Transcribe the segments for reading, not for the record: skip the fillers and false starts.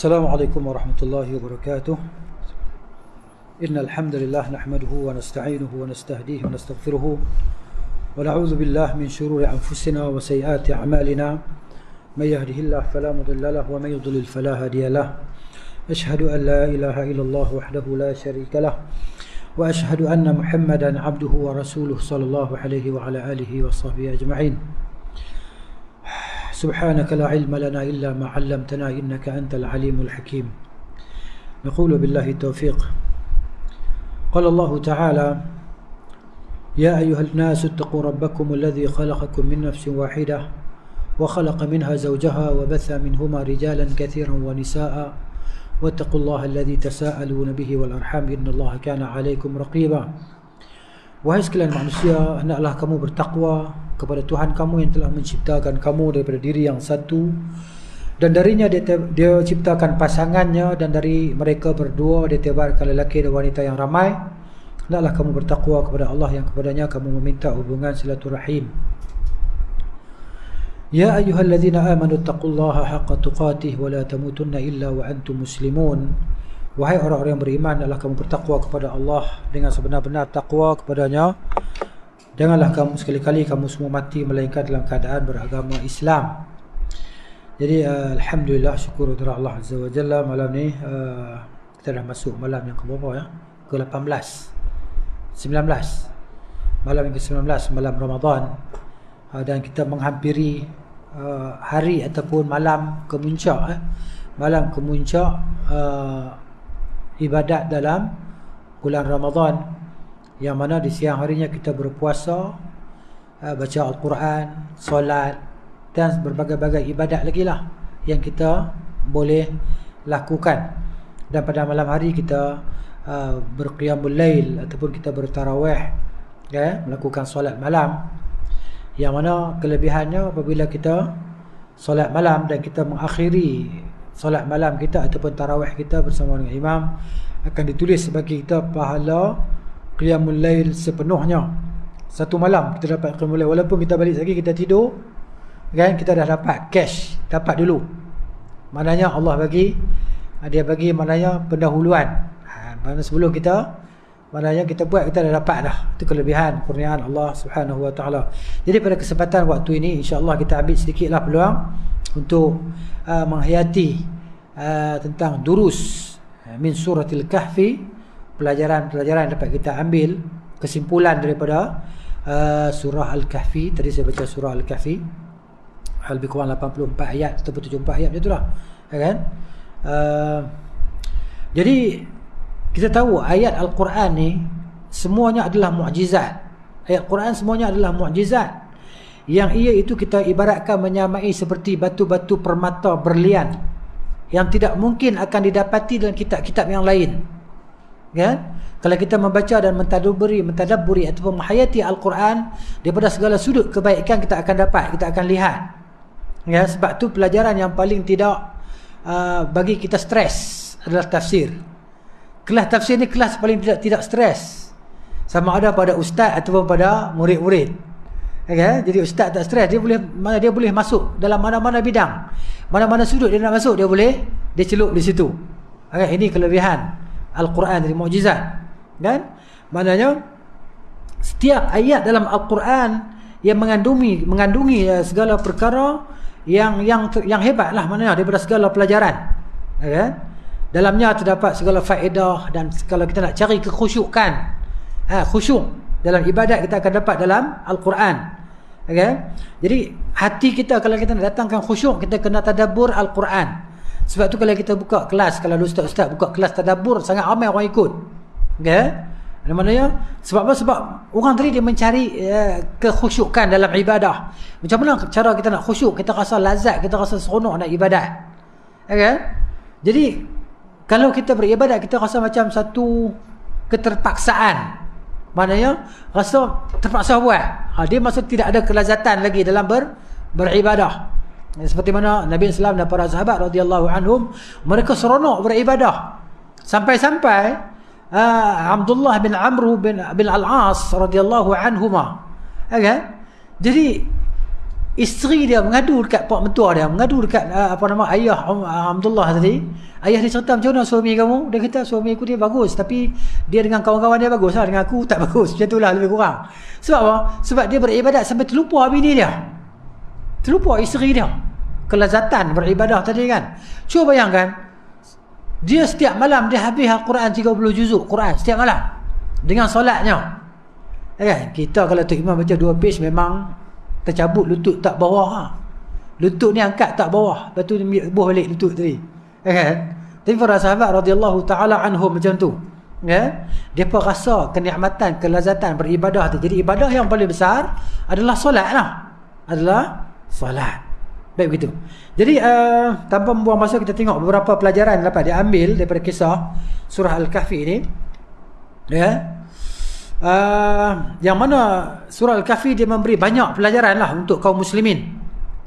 السلام عليكم ورحمة الله وبركاته. إن الحمد لله نحمده ونستعينه ونستهديه ونستغفره ونعوذ بالله من شرور أنفسنا وسيئات أعمالنا. من يهده الله فلا مضل له ومن يضلل فلا هادي له. أشهد أن لا إله إلا الله وحده لا شريك له وأشهد أن محمدا عبده ورسوله صلى الله عليه وعلى آله وصحبه أجمعين. سبحانك لا علم لنا إلا ما علمتنا إنك أنت العليم الحكيم. نقول بالله التوفيق. قال الله تعالى: يا أيها الناس اتقوا ربكم الذي خلقكم من نفس واحدة وخلق منها زوجها وبث منهما رجالا كثيرا ونساء واتقوا الله الذي تساءلون به والأرحام إن الله كان عليكم رقيبا. Wahai sekalian manusia, hendaklah kamu bertakwa kepada Tuhan kamu yang telah menciptakan kamu daripada diri yang satu, dan darinya dia ciptakan pasangannya, dan dari mereka berdua dia tebarkan lelaki dan wanita yang ramai. Hendaklah kamu bertakwa kepada Allah yang kepadanya kamu meminta hubungan silaturahim. Ya ayyuhalladzina amanu taqullaha haqqa tuqatih wa la tamutunna illa wa antum muslimun. Wahai orang-orang yang beriman, adalah kamu bertakwa kepada Allah dengan sebenar-benar takwa kepadanya. Janganlah kamu sekali-kali kamu semua mati melainkan dalam keadaan beragama Islam. Jadi alhamdulillah, syukur kepada Allah Azza wa Jalla, malam ni kita dah masuk malam yang ke-berapa ya? Ke-18 19. Malam yang ke-19, malam Ramadan, dan kita menghampiri hari ataupun malam kemuncak malam kemuncak ibadat dalam bulan Ramadan, yang mana di siang harinya kita berpuasa, baca Al-Quran, solat dan berbagai-bagai ibadat lagi lah yang kita boleh lakukan. Dan pada malam hari kita berqiyamul lail ataupun kita bertarawih, melakukan solat malam, yang mana kelebihannya apabila kita solat malam dan kita mengakhiri solat malam kita ataupun tarawih kita bersama dengan imam, akan ditulis sebagai kita pahala qiyamul lail sepenuhnya. Satu malam kita dapat qiyamul lail, walaupun kita balik lagi kita tidur kan, kita dah dapat cash, dapat dulu. Maknanya Allah bagi, dia bagi maknanya pendahuluan. Mana sebelum kita, maknanya kita buat, kita dah dapat dah. Itu kelebihan kurniaan Allah Subhanahu wa taala. Jadi pada kesempatan waktu ini insya-Allah kita ambil sedikitlah peluang untuk menghayati tentang durus min suratil kahfi, pelajaran-pelajaran yang dapat kita ambil, kesimpulan daripada surah Al-Kahfi. Tadi saya baca surah Al-Kahfi, lebih kurang 84 ayat ataupun 74 ayat, macam itulah, kan? Jadi kita tahu ayat Al-Quran ni semuanya adalah mukjizat. Ayat Quran semuanya adalah mukjizat, yang ia itu kita ibaratkan menyamai seperti batu-batu permata berlian yang tidak mungkin akan didapati dalam kitab-kitab yang lain, kan? Kalau kita membaca dan mentadabburi ataupun menghayati Al-Quran, daripada segala sudut kebaikan kita akan dapat, kita akan lihat, ya. Sebab tu pelajaran yang paling tidak bagi kita stres adalah tafsir. Kelas tafsir ni kelas paling tidak stres, sama ada pada ustaz ataupun pada murid-murid. Okay? Jadi ustaz tak stres, dia boleh masuk dalam mana-mana bidang, mana-mana sudut dia nak masuk, dia celup di situ. Okay? Ini kelebihan Al-Quran dari mukjizat, kan? Maknanya setiap ayat dalam Al-Quran yang mengandungi segala perkara yang hebatlah, maknanya daripada segala pelajaran. Okay? Dalamnya terdapat segala faedah, dan kalau kita nak cari kekhusyukan, khusyuk dalam ibadat kita akan dapat dalam Al-Quran. Okay? Jadi hati kita, kalau kita nak datangkan khusyuk, kita kena tadabbur Al-Quran. Sebab tu kalau kita buka kelas, kalau ustaz-ustaz buka kelas tadabbur, sangat ramai orang ikut. Okay? Maknanya sebab apa? Sebab orang tadi dia mencari kekhusyukan dalam ibadah. Macam mana cara kita nak khusyuk, kita rasa lazat, kita rasa seronok nak ibadat. Okay? Jadi kalau kita beribadat, kita rasa macam satu keterpaksaan. Maknanya rasa terpaksa buat. Dia maksud tidak ada kelazatan lagi dalam beribadah. Seperti mana Nabi SAW dan para sahabat radhiyallahu anhum, mereka seronok beribadah. Sampai-sampai Abdullah bin Amr bin Al-As radhiyallahu anhuma. Okay? Jadi isteri dia mengadu dekat pak mentua dia, mengadu dekat ayah Abdullah tadi. Ayah dia cerita, macam mana suami kamu? Dia kata, suami aku dia bagus, tapi dia dengan kawan-kawan dia bagus lah, dengan aku tak bagus. Macam itulah lebih kurang. Sebab apa? Sebab dia beribadat sampai terlupa bini dia, terlupa isteri dia. Kelazatan beribadah tadi kan. Cuba bayangkan, dia setiap malam dia habis Al-Quran 30 juzuk Quran setiap malam dengan solatnya. Kan? Kita kalau Tok Imam baca 2 page memang tercabut lutut tak bawah ha. Lutut ni angkat tak bawah, lepas tu dia buh balik lutut tadi. Kan? Tapi para sahabat radhiyallahu taala anhum macam tu. Ya, depa rasa kenikmatan, kelazatan beribadah tu. Jadi ibadah yang paling besar adalah solat lah. Adalah solat. Baik begitu. Jadi tanpa membuang masa, kita tengok beberapa pelajaran dapat diambil daripada kisah surah Al-Kahfi ini. Ya. Yang mana surah Al-Kahfi dia memberi banyak pelajaran lah untuk kaum muslimin.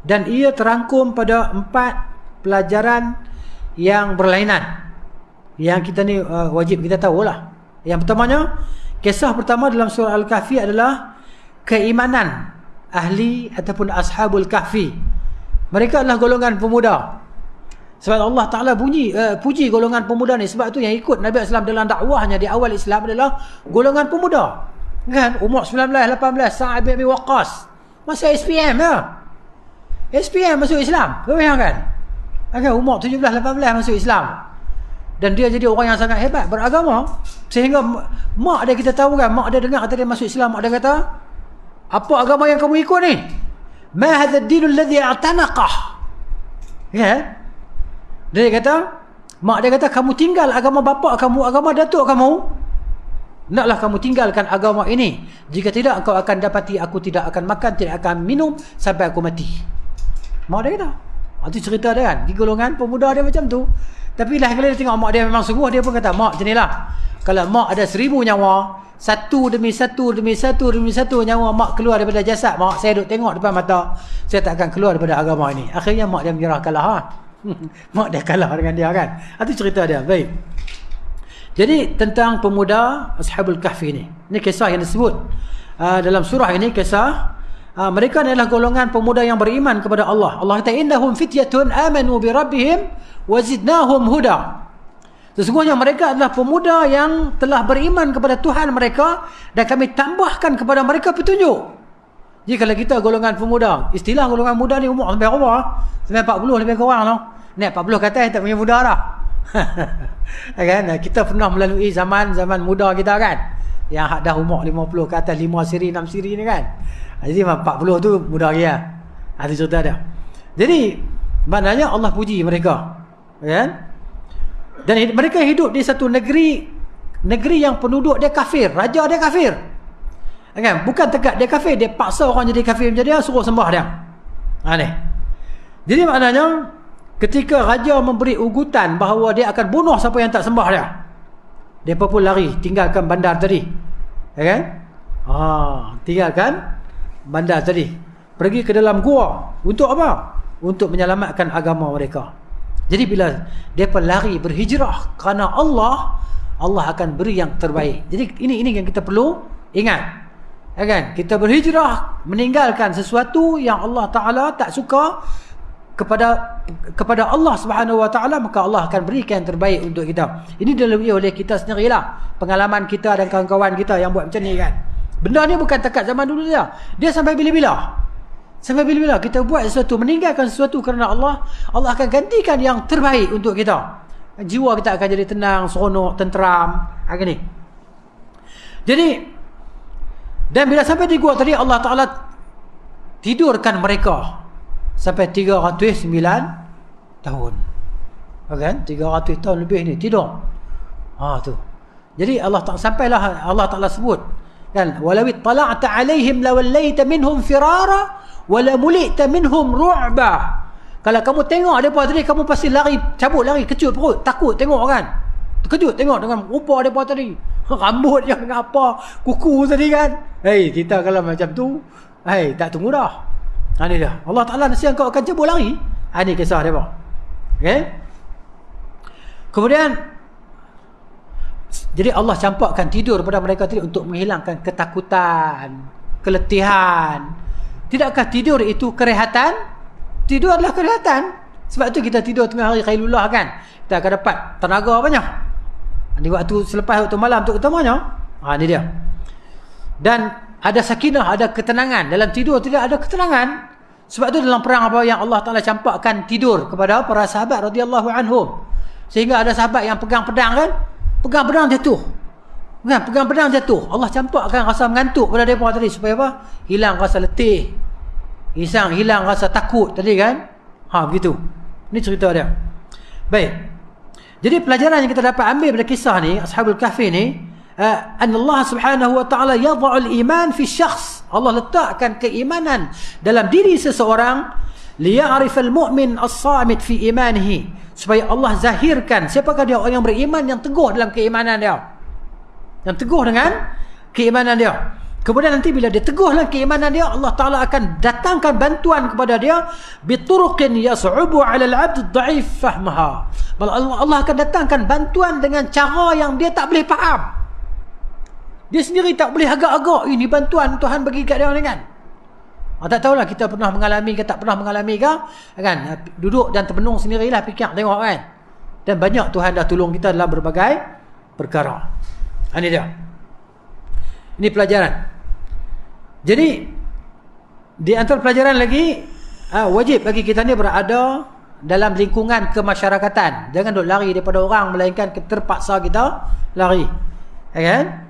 Dan ia terangkum pada 4 pelajaran yang berlainan, yang kita ni wajib kita tahulah. Yang pertamanya, kisah pertama dalam surah Al-Kahfi adalah keimanan ahli ataupun ashabul kahfi. Mereka adalah golongan pemuda. Sebab Allah Ta'ala puji golongan pemuda ni. Sebab tu yang ikut Nabi SAW dalam dakwahnya di awal Islam adalah golongan pemuda. Kan? Umur 19, 18, Sa'ad bin Abi Waqqas masuk SPM ya. SPM masuk Islam. Kau bayangkan? Kan? Umur 17, 18 masuk Islam. Dan dia jadi orang yang sangat hebat beragama. Sehingga mak dia, kita tahu kan, mak dia dengar kata dia masuk Islam, mak dia kata, apa agama yang kamu ikut ni? Ma hadha ad-din alladhi a'tanaqah. Ya. Dia kata, mak dia kata, kamu tinggal agama bapa kamu, agama datuk kamu. Naklah kamu tinggalkan agama ini. Jika tidak, engkau akan dapati aku tidak akan makan, tidak akan minum sampai aku mati. Mak dia kata. Itu cerita dia kan. Di golongan pemuda dia macam tu. Tapi lah kalau dia tengok mak dia memang sungguh, dia pun kata, mak macam ni lah. Kalau mak ada 1000 nyawa, satu demi satu nyawa mak keluar daripada jasad mak, saya duduk tengok depan mata, saya tak akan keluar daripada agama ini. Akhirnya mak dia menyerah, kalah ha? Mak dia kalah dengan dia kan. Itu cerita dia. Baik. Jadi tentang pemuda Ashabul Kahfi ini. Ini kisah yang disebut dalam surah ini, kisah mereka adalah golongan pemuda yang beriman kepada Allah. Allah kata, innahum fityatun amanu bi rabbihim wazidnahum huda. Sesungguhnya mereka adalah pemuda yang telah beriman kepada Tuhan mereka dan kami tambahkan kepada mereka petunjuk. Jadi kalau kita golongan pemuda, istilah golongan muda ni umur sampai berapa? Sampai 40 lebih kurang lah. Naik 40 kata tak punya muda dah. Kan? Kita pernah melalui zaman muda kita kan. Yang dah umur 50 ke atas, 5 siri 6 siri ni kan. Jadi 40 tu muda dia. Itu cerita dia. Jadi maknanya Allah puji mereka. Kan? Dan mereka hidup di satu negeri yang penduduk dia kafir, raja dia kafir. Kan? Bukan tekat dia kafir, dia paksa orang jadi kafir macam dia, suruh sembah dia. Ni. Jadi maknanya ketika raja memberi ugutan bahawa dia akan bunuh siapa yang tak sembah dia, mereka pun lari tinggalkan bandar tadi. Kan? Tinggalkan bandar tadi, pergi ke dalam gua. Untuk apa? Untuk menyelamatkan agama mereka. Jadi bila mereka lari berhijrah kerana Allah akan beri yang terbaik. Jadi ini yang kita perlu ingat. Kan? Kita berhijrah meninggalkan sesuatu yang Allah Ta'ala tak suka kepada Allah Subhanahu Wa Ta'ala, maka Allah akan berikan yang terbaik untuk kita. Ini dilalui oleh kita sendirilah, pengalaman kita dan kawan-kawan kita yang buat macam ni kan. Benda ni bukan dekat zaman dulu saja, dia sampai bila-bila. Sampai bila-bila kita buat sesuatu, meninggalkan sesuatu kerana Allah akan gantikan yang terbaik untuk kita. Jiwa kita akan jadi tenang, seronok, tenteram. Ni. Jadi, dan bila sampai di gua tadi, Allah Ta'ala tidurkan mereka sampai 309 tahun. Kan? 300 tahun lebih ni tidur. Tu. Jadi sampailah Allah Ta'ala sebut kan, walawit tala'ta 'alaihim lawallaita minhum firara wala mulita minhum ru'ba. Kalau kamu tengok depa tadi, kamu pasti lari, cabut lari, kecut perut, takut tengok kan. Terkejut tengok dengan rupa depa tadi. Rambut yang dengan apa, kuku tadi kan. Kita kalau macam tu, tak tunggu dah. Ni dia. Allah Ta'ala nasihat kau akan cabut lari. Ni kisah depa. Okey. Kemudian jadi Allah campakkan tidur pada mereka tadi untuk menghilangkan ketakutan, keletihan. Tidakkah tidur itu kerehatan? Tidur adalah kerehatan. Sebab tu kita tidur tengah hari Qailullah kan, kita akan dapat tenaga banyak. Di waktu selepas waktu malam tu utamanya. Ni dia. Dan ada sakinah, ada ketenangan. Dalam tidur tidak ada ketenangan. Sebab tu dalam perang apa yang Allah Ta'ala campakkan tidur kepada para sahabat radhiyallahu anhum. Sehingga ada sahabat yang pegang pedang kan, pegang pedang jatuh. Kan, pegang pedang jatuh. Allah campakkan rasa mengantuk pada mereka tadi. Supaya apa? Hilang rasa letih. Hilang rasa takut tadi kan. Begitu. Ini cerita dia. Baik. Jadi pelajaran yang kita dapat ambil pada kisah ni, Ashabul Kahfi ni, Allah Subhanahu wa ta'ala yadha'ul iman fi syakhs. Allah letakkan keimanan dalam diri seseorang, liya'rifal mu'min as-samit fi imanihi, supaya Allah zahirkan siapakah dia, orang yang beriman yang teguh dalam keimanan dia, yang teguh dengan keimanan dia. Kemudian nanti bila dia teguh dalam keimanan dia, Allah Ta'ala akan datangkan bantuan kepada dia bituruqin yas'ubu 'ala al-'abd ad-dha'if fahmaha. Allah akan datangkan bantuan dengan cara yang dia tak boleh faham. Dia sendiri tak boleh agak-agak, ini bantuan Tuhan bagi kat dia ni kan. Tak tahulah kita pernah mengalami ke tak pernah mengalami ke kan. Duduk dan termenung sendirilah, fikir tengok kan. Dan banyak Tuhan dah tolong kita dalam berbagai perkara. Ini dia. Ini pelajaran. Jadi di antara pelajaran lagi, wajib bagi kita ni berada dalam lingkungan kemasyarakatan. Jangan duk lari daripada orang, melainkan terpaksa kita lari. Kan?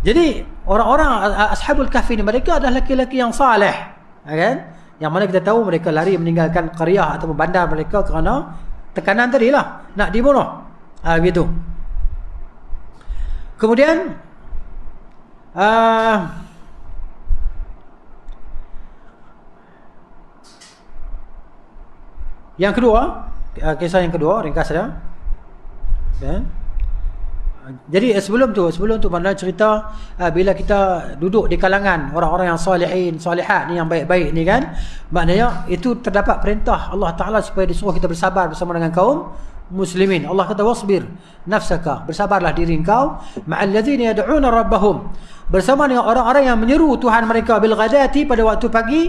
Jadi orang-orang Ashabul Kahfi ni, mereka adalah lelaki-lelaki yang saleh, kan? Yang mana kita tahu mereka lari meninggalkan qaryah atau bandar mereka kerana tekanan tadilah, nak dibunuh. Gitu. Kemudian yang kedua, kisah yang kedua ringkas dia. Okay. Jadi sebelum tu mana cerita bila kita duduk di kalangan orang-orang yang salihin, salihat ni, yang baik-baik ni kan, maknanya itu terdapat perintah Allah Ta'ala supaya disuruh kita bersabar bersama dengan kaum muslimin. Allah kata wasbir nafsaka, bersabarlah diri engkau, ma'al ladzina yad'una rabbahum, bersama dengan orang-orang yang menyeru Tuhan mereka, bil ghadati, pada waktu pagi,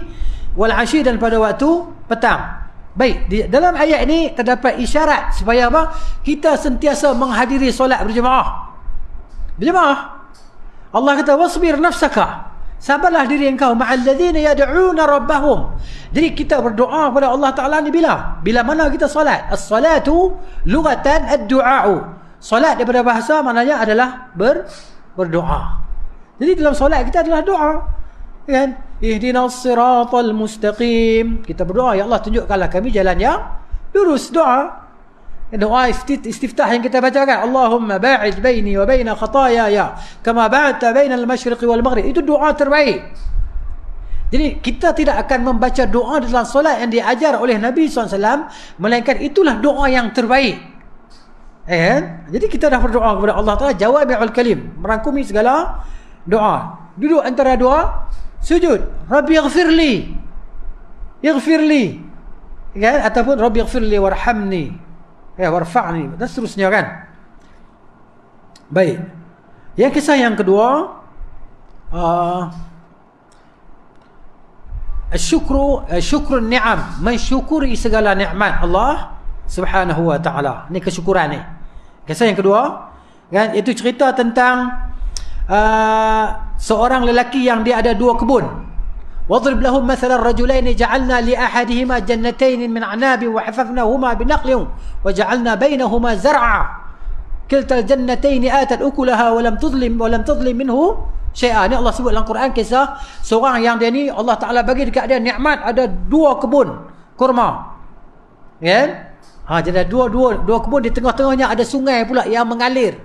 wal ashi, dan pada waktu petang. Baik, di dalam ayat ini terdapat isyarat supaya apa? Kita sentiasa menghadiri solat berjemaah. Allah kata wasbir nafsaka, sabarlah diri engkau, ma'al ladzina yad'una rabbahum. Jadi kita berdoa kepada Allah Ta'ala ni bila mana kita solat. As-salatu lughatan ad-du'a'u. Solat daripada bahasa maknanya adalah berdoa. Jadi dalam solat kita adalah doa. Kan? Ihdinas siratal mustaqim. Kita berdoa, ya Allah tunjukkanlah kami jalan yang lurus. Doa istiftah yang kita baca kan, Allahumma ba'id baini wa baina khataayaya kama ba'adta bainal masyriqi wal maghrib. Itu doa terbaik. Jadi kita tidak akan membaca doa dalam solat yang diajar oleh Nabi SAW, melainkan itulah doa yang terbaik. Jadi kita dah berdoa kepada Allah Ta'ala jawami'ul kalim, merangkumi segala doa. Duduk antara dua sujud, Rabbi ighfirli, kan? Ataupun Rabbi ighfirli warhamni, warfa'ni, dan seterusnya kan. Baik. Yang kisah yang kedua, syukrun ni'am, mensyukuri segala nikmat Allah Subhanahu wa ta'ala. Ini kesyukuran ni. Kisah yang kedua kan, itu cerita tentang seorang lelaki yang dia ada dua kebun. Wadrib lahum mathalan rajulaini ja'alna li ahadihima jannatayn min 'anabin wa hafafnahuma binaqlin wa ja'alna bainahuma zar'a kiltal jannatayn atat ukulaha wa lam tudlim minhu syai'an. Ini Allah sebut dalam Quran kisah seorang yang dia ni Allah Ta'ala bagi dekat dia nikmat, ada dua kebun kurma. Kan? Jadi ada dua kebun, di tengah-tengahnya ada sungai pula yang mengalir.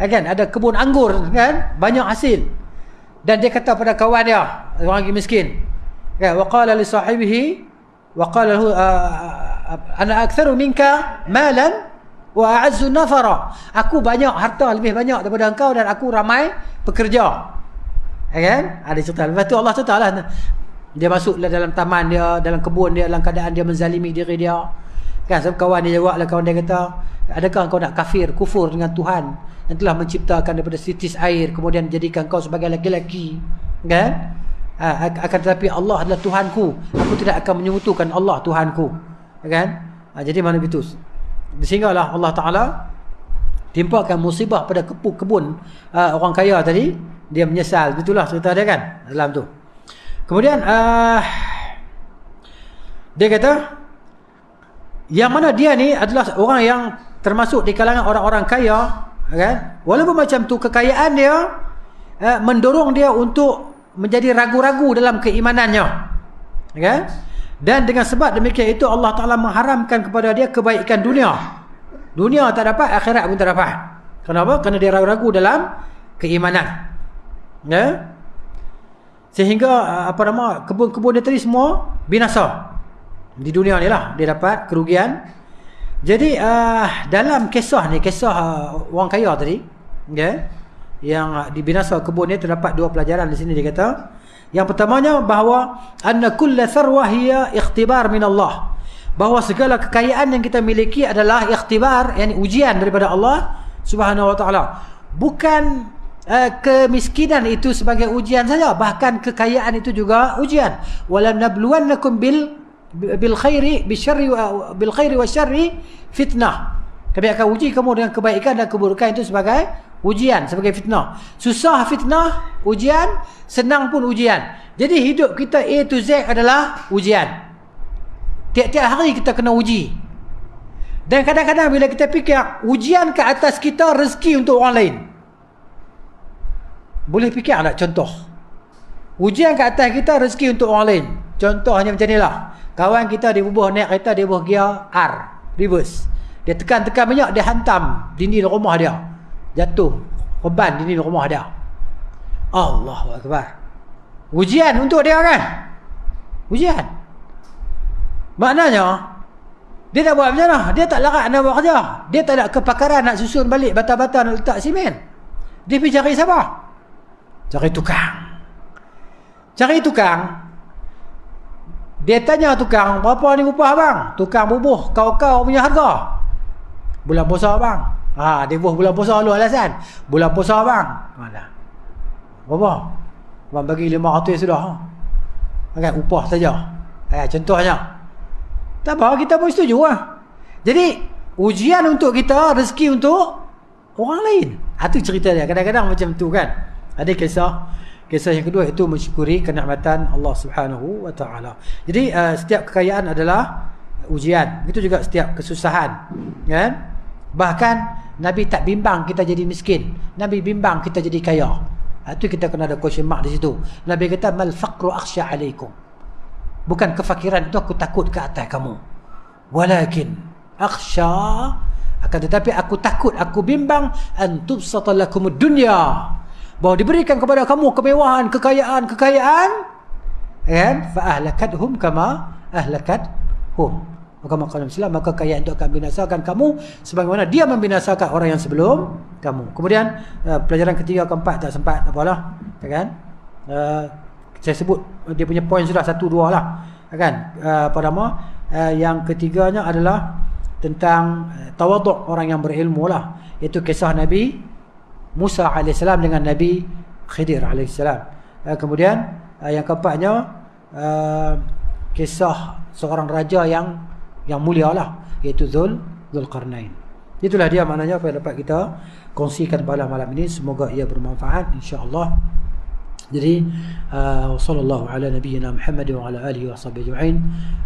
Kan? Ada kebun anggur kan, banyak hasil. Dan dia kata pada kawan dia, orang miskin, kan, wa qala li sahibihi wa qala lahu ana aktsaru minka malan wa a'azzu nafara. Aku banyak harta, lebih banyak daripada engkau, dan aku ramai pekerja. Kan? Ada cerita. Lepas tu Allah Taala dia masuk dalam taman dia, dalam kebun dia, dalam keadaan dia menzalimi diri dia. Kan, sebab kawan dia jawablah, kawan dia kata, adakah engkau nak kufur dengan Tuhan yang telah menciptakan daripada titis air, kemudian menjadikan kau sebagai laki-laki, kan? akan tetapi Allah adalah Tuhanku, aku tidak akan menyekutukan Allah Tuhanku, kan? Jadi mana begitu, sehinggalah Allah Ta'ala timpakan musibah pada kebun orang kaya tadi, dia menyesal. Itulah cerita dia kan dalam tu. Kemudian dia kata yang mana dia ni adalah orang yang termasuk di kalangan orang-orang kaya, kan? Walaupun macam tu kekayaan dia mendorong dia untuk menjadi ragu-ragu dalam keimanannya, kan? Dan dengan sebab demikian itu Allah Ta'ala mengharamkan kepada dia kebaikan dunia. Dunia tak dapat, akhirat pun tak dapat. Kenapa? Kerana dia ragu-ragu dalam keimanan, ya? Sehingga kebun-kebun dia tadi semua binasa. Di dunia ni lah dia dapat kerugian. Jadi dalam kisah ni, kisah orang kaya tadi, ya, yang dibinasa kebun ni, terdapat dua pelajaran di sini. Dia kata yang pertamanya bahawa anna kulla tharwa hiya ikhtibar min Allah, bahawa segala kekayaan yang kita miliki adalah ikhtibar, yakni ujian daripada Allah Subhanahu wa taala. Bukan kemiskinan itu sebagai ujian saja, bahkan kekayaan itu juga ujian. Walam nabluwannakum bil khairi wasyarri fitnah. Kami akan uji kamu dengan kebaikan dan keburukan itu sebagai ujian, sebagai fitnah. Susah fitnah, ujian. Senang pun ujian. Jadi hidup kita A to Z adalah ujian. Tiap-tiap hari kita kena uji. Dan kadang-kadang bila kita fikir ujian ke atas kita, rezeki untuk orang lain. Boleh fikir tak contoh? Ujian ke atas kita, rezeki untuk orang lain. Contohnya macam inilah. Kawan kita dia bubuh naik kereta, dia bubuh gear R, reverse. Dia tekan-tekan minyak, dia hantam dinding rumah dia. Jatuh korban dinding rumah dia. Allahu Akbar. Ujian untuk dia kan? Ujian. Maknanya dia nak buat macam mana? Dia tak larat nak buat kerja. Dia tak ada kepakaran nak susun balik bata-bata, nak letak simen. Dia pergi cari siapa? Cari tukang. Cari tukang. Dia tanya tukang, berapa ni upah bang? Tukang bubuh kau-kau punya harga. Bulan puasa bang. Dia bubuh bulan puasa lu alasan. Bulan puasa bang. Mana? Berapa? Bang bagi 500 sudah. Kan upah saja. Contohnya. Tak apa, kita pun setuju lah. Jadi ujian untuk kita, rezeki untuk orang lain. Itu cerita dia. Kadang-kadang macam tu kan. Ada kisah yang kedua itu mensyukuri kenikmatan Allah Subhanahu wa taala. Jadi setiap kekayaan adalah ujian. Itu juga setiap kesusahan, kan? Bahkan Nabi tak bimbang kita jadi miskin. Nabi bimbang kita jadi kaya. Itu kita kena ada question mark di situ. Nabi kata mal faqru akhsha alaikum. Bukan kefakiran itu aku takut ke atas kamu. Walakin akhsha, akan tetapi aku takut, aku bimbang an tubsata lakumud dunya, bahawa diberikan kepada kamu kemewahan, kekayaan, kan? Fa ahlakathum kama ahlakathum. Maka kekayaan itu akan binasakan kamu sebagaimana dia membinasakan orang yang sebelum kamu. Kemudian pelajaran ketiga, keempat tak sempat, apalah, kan? Saya sebut dia punya poin sudah 1, 2 lah, kan? Yang ketiganya adalah tentang tawaduk orang yang berilmu lah, iaitu kisah Nabi Musa AS dengan Nabi Khidir AS. Kemudian yang keempatnya kisah seorang raja yang mulia lah, iaitu Zulkarnain. Itulah dia maknanya apa yang dapat kita kongsikan pada malam ini. Semoga ia bermanfaat insya-Allah. Jadi sallallahu ala nabiyyina Muhammad wa ala alihi wa sahbihi ajma'in.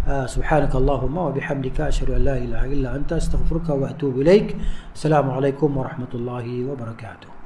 Subhanakallahumma wa bihamdika asyhadu an la ilaha illa anta astaghfiruka wa atubu ilaik. Assalamualaikum warahmatullahi wabarakatuh.